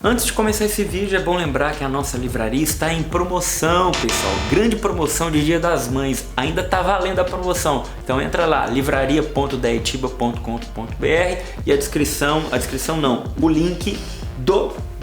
Antes de começar esse vídeo, é bom lembrar que a nossa livraria está em promoção, pessoal. Grande promoção de Dia das Mães. Ainda está valendo a promoção. Então entra lá, livraria.daetiba.com.br e o link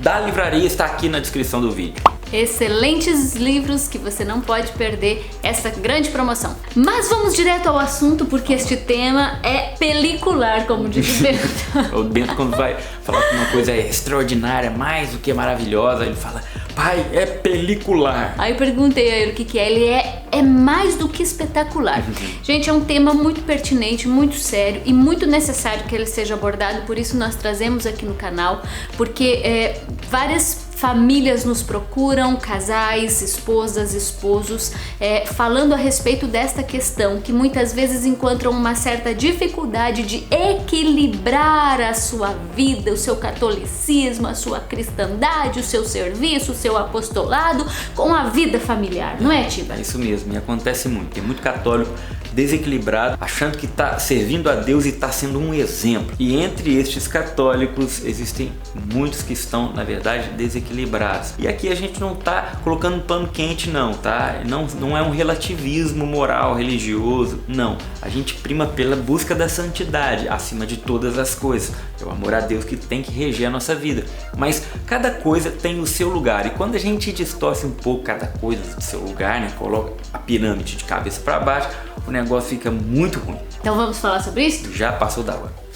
da livraria está aqui na descrição do vídeo. Excelentes livros que você não pode perder essa grande promoção. Mas vamos direto ao assunto, porque este tema é pelicular, como diz o Bento. O Bento, quando vai falar que uma coisa é extraordinária, mais do que maravilhosa, ele fala, pai, é pelicular. Aí eu perguntei a ele o que é. Ele é mais do que espetacular. Gente, é um tema muito pertinente, muito sério e muito necessário que ele seja abordado. Por isso nós trazemos aqui no canal, porque várias famílias nos procuram, casais, esposas, esposos, falando a respeito desta questão, que muitas vezes encontram uma certa dificuldade de equilibrar a sua vida, o seu catolicismo, a sua cristandade, o seu serviço, o seu apostolado com a vida familiar, não é, Tiba? É isso mesmo, e acontece muito. Tem muito católico desequilibrado, achando que está servindo a Deus e está sendo um exemplo. E entre estes católicos existem muitos que estão, na verdade, desequilibrados. E aqui a gente não está colocando um pano quente, não, tá? Não é um relativismo moral, religioso, não. A gente prima pela busca da santidade acima de todas as coisas. É o amor a Deus que tem que reger a nossa vida. Mas cada coisa tem o seu lugar. E quando a gente distorce um pouco cada coisa do seu lugar, né? Coloca a pirâmide de cabeça para baixo, o negócio fica muito ruim. Então vamos falar sobre isso? Já passou da hora.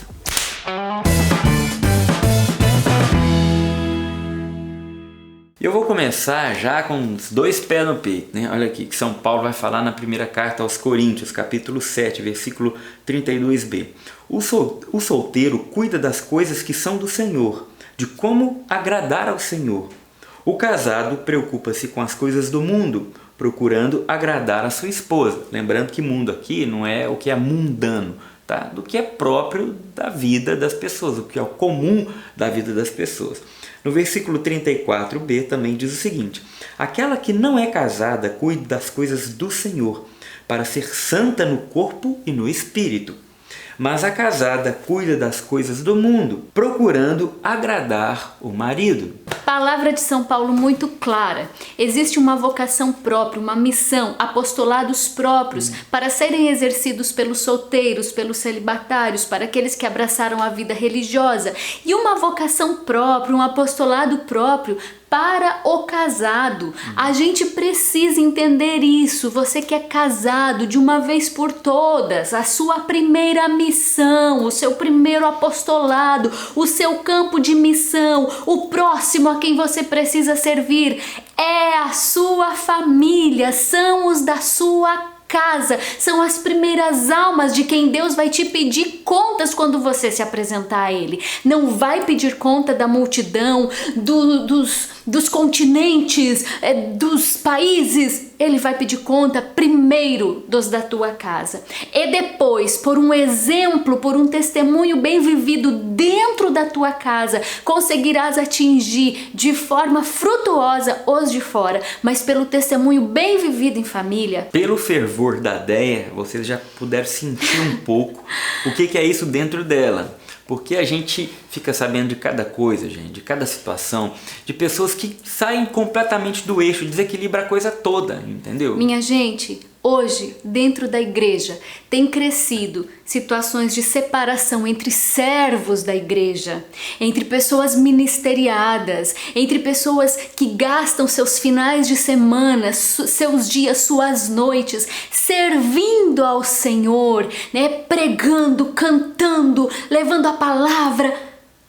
Eu vou começar já com os dois pés no peito, né? Olha aqui que São Paulo vai falar na primeira carta aos Coríntios, capítulo 7, versículo 32b. O solteiro cuida das coisas que são do Senhor, de como agradar ao Senhor. O casado preocupa-se com as coisas do mundo, procurando agradar a sua esposa. Lembrando que mundo aqui não é o que é mundano, tá? Do que é próprio da vida das pessoas, o que é o comum da vida das pessoas. No versículo 34b também diz o seguinte: aquela que não é casada cuide das coisas do Senhor, para ser santa no corpo e no espírito. Mas a casada cuida das coisas do mundo, procurando agradar o marido. Palavra de São Paulo muito clara. Existe uma vocação própria, uma missão, apostolados próprios para serem exercidos pelos solteiros, pelos celibatários, para aqueles que abraçaram a vida religiosa. E uma vocação própria, um apostolado próprio para o casado. A gente precisa entender isso. Você que é casado, de uma vez por todas, a sua primeira missão, o seu primeiro apostolado, o seu campo de missão, o próximo a quem você precisa servir é a sua família, são os da sua casa, são as primeiras almas de quem Deus vai te pedir contas quando você se apresentar a Ele. Não vai pedir conta da multidão, dos continentes, dos países. Ele vai pedir conta primeiro dos da tua casa. E depois, por um exemplo, por um testemunho bem vivido dentro da tua casa, conseguirás atingir de forma frutuosa os de fora, mas pelo testemunho bem vivido em família. Pelo fervor da ideia, vocês já puderam sentir um pouco o que é isso dentro dela. Porque a gente fica sabendo de cada coisa, gente, de cada situação, de pessoas que saem completamente do eixo, desequilibra a coisa toda, entendeu? Minha gente, hoje, dentro da igreja, tem crescido situações de separação entre servos da igreja, entre pessoas ministeriadas, entre pessoas que gastam seus finais de semana, seus dias, suas noites, servindo ao Senhor, né? Pregando, cantando, levando a palavra,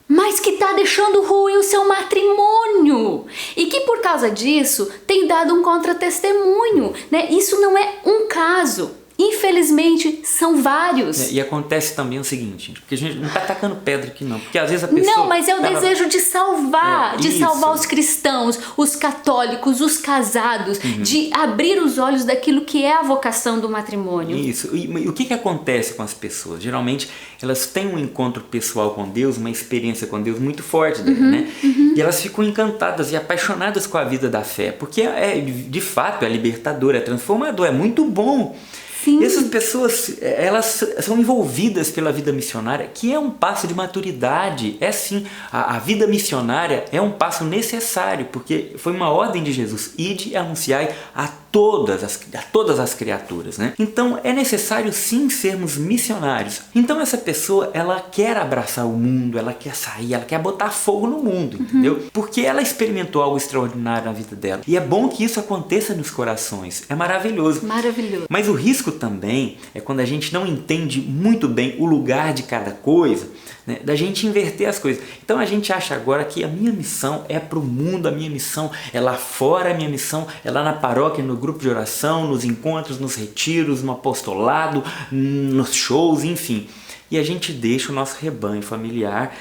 mas que está deixando ruim o seu matrimônio e que por causa disso tem dado um contra-testemunho, né? Isso não é um caso. Infelizmente, são vários. E acontece também o seguinte, porque a gente não está atacando pedra aqui não, porque às vezes a pessoa... Não, mas é o desejo de salvar, isso. Salvar os cristãos, os católicos, os casados, de abrir os olhos daquilo que é a vocação do matrimônio. Isso, e o que acontece com as pessoas? Geralmente, elas têm um encontro pessoal com Deus, uma experiência com Deus muito forte, né? E elas ficam encantadas e apaixonadas com a vida da fé, porque de fato é libertador, é transformador, é muito bom. Sim. Essas pessoas, elas são envolvidas pela vida missionária, que é um passo de maturidade. É sim, a vida missionária é um passo necessário, porque foi uma ordem de Jesus: ide e anunciai a todas as criaturas, né? Então é necessário sim sermos missionários. Então essa pessoa, ela quer abraçar o mundo, ela quer sair, ela quer botar fogo no mundo, entendeu? Porque ela experimentou algo extraordinário na vida dela. E é bom que isso aconteça nos corações. É maravilhoso. Maravilhoso. Mas o risco também é quando a gente não entende muito bem o lugar de cada coisa, né, da gente inverter as coisas. Então a gente acha agora que a minha missão é para o mundo, a minha missão é lá fora, a minha missão é lá na paróquia, no grupo de oração, nos encontros, nos retiros, no apostolado, nos shows, enfim. E a gente deixa o nosso rebanho familiar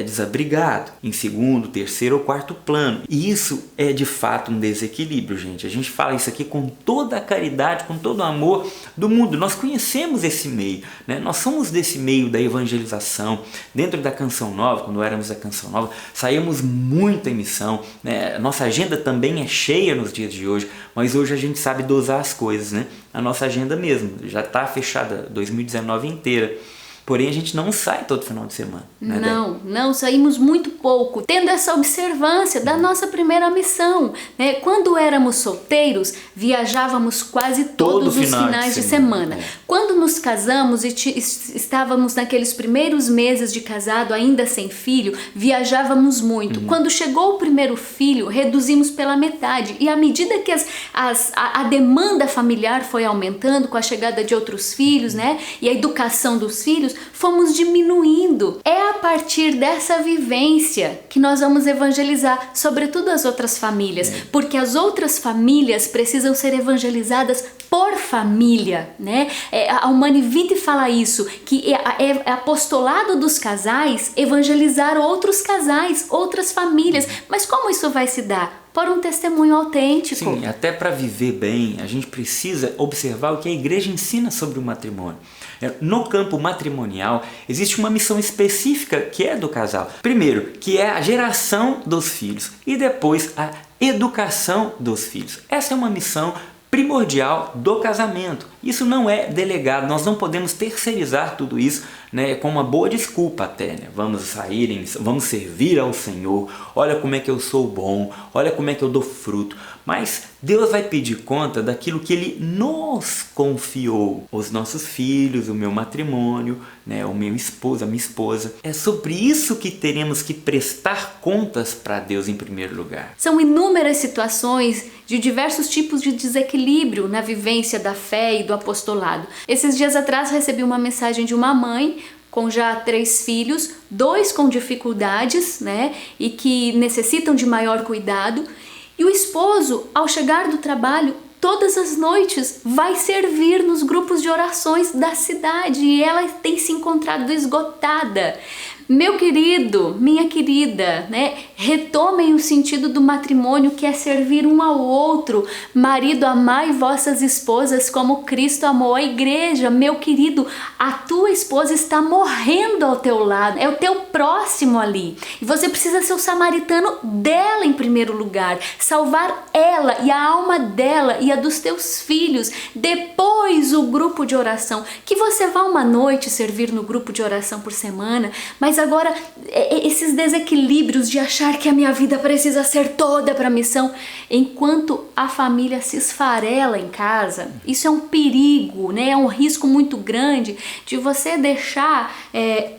desabrigado, em segundo, terceiro ou quarto plano. E isso é de fato um desequilíbrio, gente. A gente fala isso aqui com toda a caridade, com todo o amor do mundo. Nós conhecemos esse meio, né? Nós somos desse meio da evangelização. Dentro da Canção Nova, quando éramos da Canção Nova, saímos muito em missão, né? Nossa agenda também é cheia nos dias de hoje, mas hoje a gente sabe dosar as coisas, né? A nossa agenda mesmo já está fechada 2019 inteira. Porém, a gente não sai todo final de semana. Né, não, saímos muito pouco, tendo essa observância da nossa primeira missão. Né? Quando éramos solteiros, viajávamos quase todos os finais de semana. Quando nos casamos e estávamos naqueles primeiros meses de casado, ainda sem filho, viajávamos muito. Quando chegou o primeiro filho, reduzimos pela metade. E à medida que a demanda familiar foi aumentando com a chegada de outros filhos, né? E a educação dos filhos, fomos diminuindo. É a partir dessa vivência que nós vamos evangelizar, sobretudo as outras famílias, porque as outras famílias precisam ser evangelizadas por família, né? A Humane Vitae fala isso, que é apostolado dos casais evangelizar outros casais, outras famílias. Mas como isso vai se dar? Por um testemunho autêntico. Sim, até para viver bem, a gente precisa observar o que a igreja ensina sobre o matrimônio. No campo matrimonial, existe uma missão específica que é do casal. Primeiro, que é a geração dos filhos, e depois a educação dos filhos. Essa é uma missão primordial do casamento. Isso não é delegado, nós não podemos terceirizar tudo isso, né, com uma boa desculpa até, né? Vamos servir ao Senhor, olha como é que eu sou bom, olha como é que eu dou fruto. Mas Deus vai pedir conta daquilo que Ele nos confiou, os nossos filhos, o meu matrimônio, né, o meu esposo, a minha esposa. É sobre isso que teremos que prestar contas para Deus em primeiro lugar. São inúmeras situações de diversos tipos de desequilíbrio na vivência da fé e do apostolado. Esses dias atrás recebi uma mensagem de uma mãe com já 3 filhos, 2 com dificuldades, né, e que necessitam de maior cuidado. E o esposo, ao chegar do trabalho, todas as noites vai servir nos grupos de orações da cidade e ela tem se encontrado esgotada. Meu querido, minha querida, né? Retomem o sentido do matrimônio, que é servir um ao outro. Marido, amai vossas esposas como Cristo amou a igreja. Meu querido, a tua esposa está morrendo ao teu lado, é o teu próximo ali. E você precisa ser o samaritano dela em primeiro lugar, salvar ela e a alma dela e a dos teus filhos. Depois o grupo de oração, que você vá uma noite servir no grupo de oração por semana, mas agora esses desequilíbrios de achar que a minha vida precisa ser toda para a missão, enquanto a família se esfarela em casa, isso é um perigo, né? É um risco muito grande de você deixar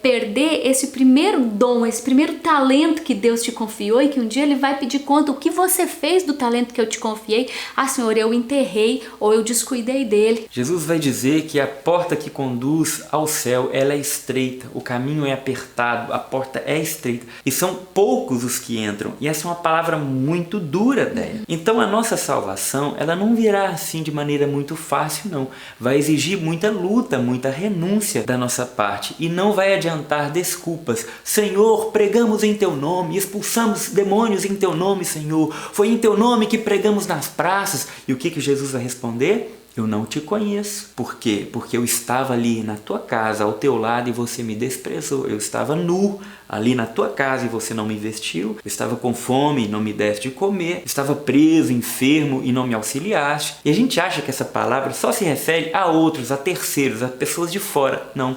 perder esse primeiro dom, esse primeiro talento que Deus te confiou e que um dia Ele vai pedir conta. O que você fez do talento que eu te confiei? Ah, Senhor, eu enterrei ou eu descuidei dele. Jesus vai dizer que a porta que conduz ao céu, ela é estreita, o caminho é apertado, a porta é estreita e são poucos os que entram, e essa é uma palavra muito dura, Déia. Então a nossa salvação, ela não virá assim de maneira muito fácil, não. Vai exigir muita luta, muita renúncia da nossa parte, e não vai adiantar desculpas. Senhor, pregamos em teu nome, expulsamos demônios em teu nome, Senhor, foi em teu nome que pregamos nas praças. E o que Jesus vai responder? eu não te conheço. Por quê? Porque eu estava ali na tua casa, ao teu lado, e você me desprezou. Eu estava nu ali na tua casa e você não me vestiu. Eu estava com fome e não me deste de comer. Eu estava preso, enfermo e não me auxiliaste. E a gente acha que essa palavra só se refere a outros, a terceiros, a pessoas de fora. Não.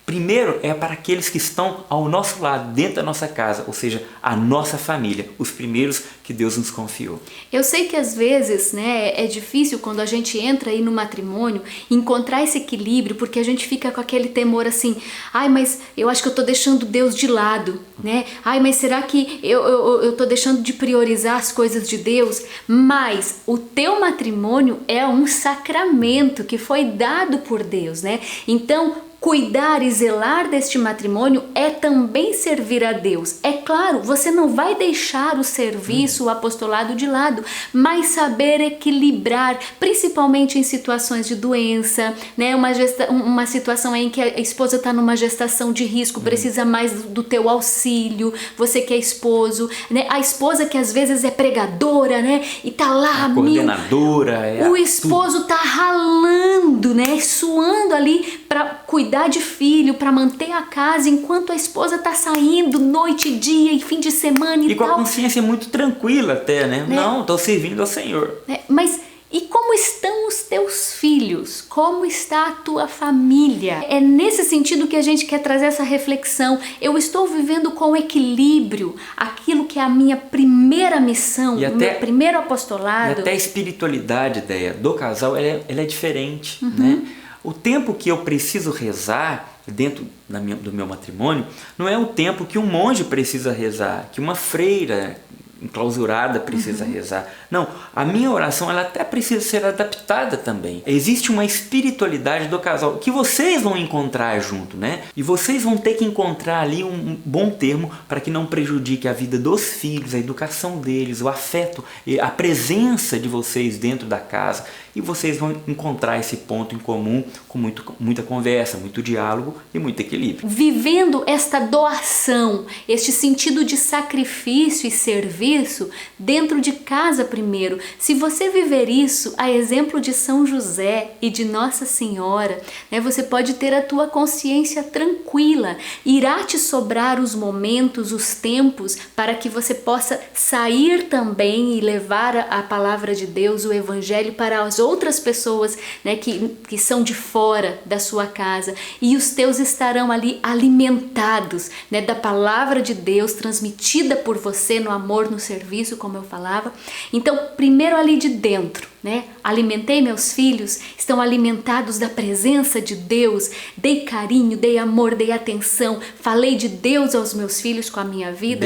Primeiro é para aqueles que estão ao nosso lado, dentro da nossa casa, ou seja, a nossa família, os primeiros que Deus nos confiou. Eu sei que às vezes, né, é difícil quando a gente entra aí no matrimônio encontrar esse equilíbrio, porque a gente fica com aquele temor assim, ai, mas eu acho que eu tô deixando Deus de lado, né? Ai, mas será que eu tô deixando de priorizar as coisas de Deus? Mas o teu matrimônio é um sacramento que foi dado por Deus, né? Então, cuidar e zelar deste matrimônio é também servir a Deus. É claro, você não vai deixar o serviço, o apostolado de lado, mas saber equilibrar, principalmente em situações de doença, né? Uma situação em que a esposa está numa gestação de risco, precisa mais do teu auxílio, você que é esposo, né? A esposa que às vezes é pregadora, né? E tá lá, a coordenadora, o esposo tá ralando, né? Suando ali para cuidar de filho, para manter a casa, enquanto a esposa tá saindo noite, dia e fim de semana e com tal. a consciência muito tranquila até, né? Não, tô servindo ao Senhor. Mas e como estão os teus filhos? Como está a tua família? É nesse sentido que a gente quer trazer essa reflexão. Eu estou vivendo com equilíbrio aquilo que é a minha primeira missão, o meu primeiro apostolado. E até a espiritualidade, ideia do casal, ela é diferente, né? O tempo que eu preciso rezar dentro do meu matrimônio não é o tempo que um monge precisa rezar, que uma freira enclausurada precisa rezar. Não, a minha oração ela até precisa ser adaptada também. Existe uma espiritualidade do casal que vocês vão encontrar junto, né? E vocês vão ter que encontrar ali um bom termo para que não prejudique a vida dos filhos, a educação deles, o afeto, a presença de vocês dentro da casa. E vocês vão encontrar esse ponto em comum com muita conversa, muito diálogo e muito equilíbrio. Vivendo esta doação, este sentido de sacrifício e serviço dentro de casa primeiro. Se você viver isso, a exemplo de São José e de Nossa Senhora, né, você pode ter a tua consciência tranquila. Irá te sobrar os momentos, os tempos, para que você possa sair também e levar a palavra de Deus, o Evangelho, para as outras pessoas, né, que são de fora da sua casa, e os teus estarão ali alimentados, né, da palavra de Deus transmitida por você no amor, no serviço, como eu falava. Então, primeiro ali de dentro, né, alimentei meus filhos, estão alimentados da presença de Deus, dei carinho, dei amor, dei atenção, falei de Deus aos meus filhos com a minha vida,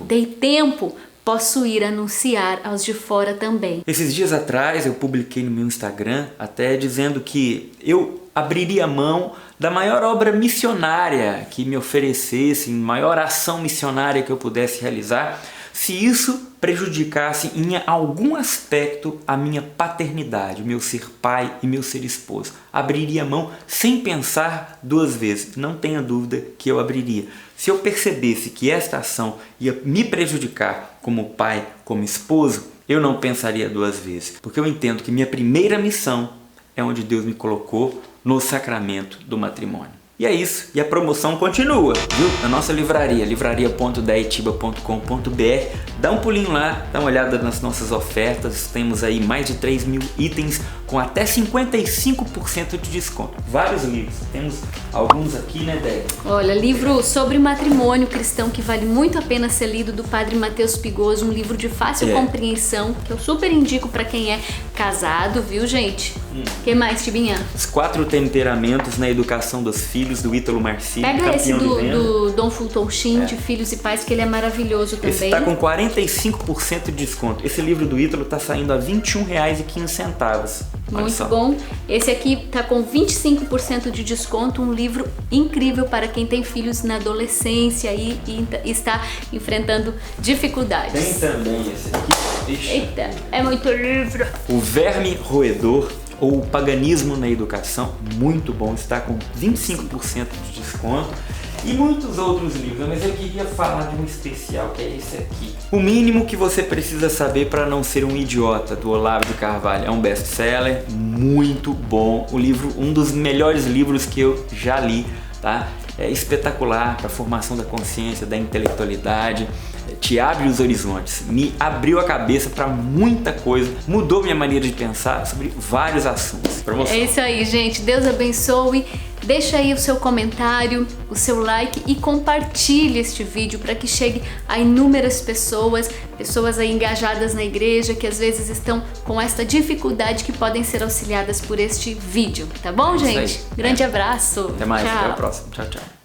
dei tempo, posso ir anunciar aos de fora também. Esses dias atrás eu publiquei no meu Instagram até dizendo que eu abriria mão da maior obra missionária que me oferecesse, maior ação missionária que eu pudesse realizar, se isso prejudicasse em algum aspecto a minha paternidade, o meu ser pai e meu ser esposo. Abriria mão sem pensar duas vezes, não tenha dúvida que eu abriria. Se eu percebesse que esta ação ia me prejudicar como pai, como esposo, eu não pensaria duas vezes, porque eu entendo que minha primeira missão é onde Deus me colocou, no sacramento do matrimônio. E é isso, e a promoção continua, viu? Na nossa livraria, livraria.daetiba.com.br. Dá um pulinho lá, dá uma olhada nas nossas ofertas, temos aí mais de 3.000 itens com até 55% de desconto. Vários livros, temos alguns aqui, né, Débora? Olha, livro sobre matrimônio cristão que vale muito a pena ser lido, do Padre Matheus Pigoso, um livro de fácil compreensão, que eu super indico para quem é casado, viu, gente? Que mais, Tibinha? Os 4 temperamentos na educação dos filhos, do Ítalo Marcilli. Pega esse do Dom Fulton Sheen, de Filhos e Pais, que ele é maravilhoso também. Esse tá com 45% de desconto. Esse livro do Ítalo tá saindo a R$ 21,15. Muito bom. Esse aqui tá com 25% de desconto, um livro incrível para quem tem filhos na adolescência e está enfrentando dificuldades. Tem também esse aqui. Ixi. Eita, é muito livro. O Verme Roedor, ou o Paganismo na Educação, muito bom, está com 25% de desconto. e muitos outros livros, mas eu queria falar de um especial, que é esse aqui. O Mínimo que Você Precisa Saber para Não Ser um Idiota, do Olavo de Carvalho. É um best-seller, muito bom. O livro, um dos melhores livros que eu já li, tá? É espetacular para a formação da consciência, da intelectualidade, te abre os horizontes, me abriu a cabeça para muita coisa, mudou minha maneira de pensar sobre vários assuntos. Promoção. É isso aí, gente. Deus abençoe. Deixa aí o seu comentário, o seu like e compartilhe este vídeo para que chegue a inúmeras pessoas aí engajadas na igreja que às vezes estão com esta dificuldade, que podem ser auxiliadas por este vídeo, tá bom, gente? Grande abraço. Até mais, tchau. até o próximo. Tchau, tchau.